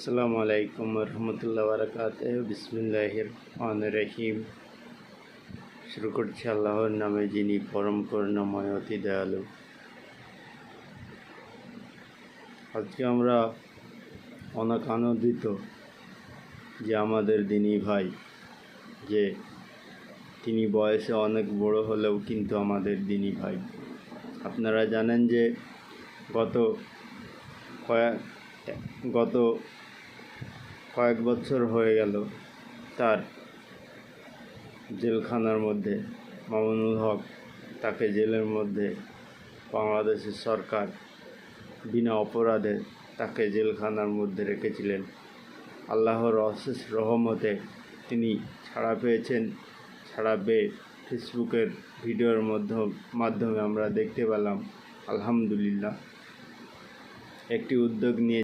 আসসালামু আলাইকুম রহমতুল্লাহ বারাকাতুহু। বিসমিল্লাহির রহমানির রহিম। শুরু করছি আল্লাহর নামে, যিনি পরম করুণাময় অতি দয়ালু। আজকে আমরা অনেক আনন্দিত যে আমাদের দিনী ভাই, যে তিনি বয়সে অনেক বড় হলেও কিন্তু আমাদের দিনী ভাই। আপনারা জানেন যে গত কয়েক বছর হয়ে গেল তার জেলখানার মধ্যে, মামুনুল হক, তাকে জেলের মধ্যে বাংলাদেশের সরকার বিনা অপরাধে তাকে জেলখানার মধ্যে রেখেছিলেন। আল্লাহর অশেষ রহমতে তিনি ছাড়া পেয়েছেন। ছাড়া পেয়ে ফেসবুকের ভিডিওর মাধ্যমে আমরা দেখতে পেলাম, আলহামদুলিল্লাহ, একটি উদ্যোগ নিয়ে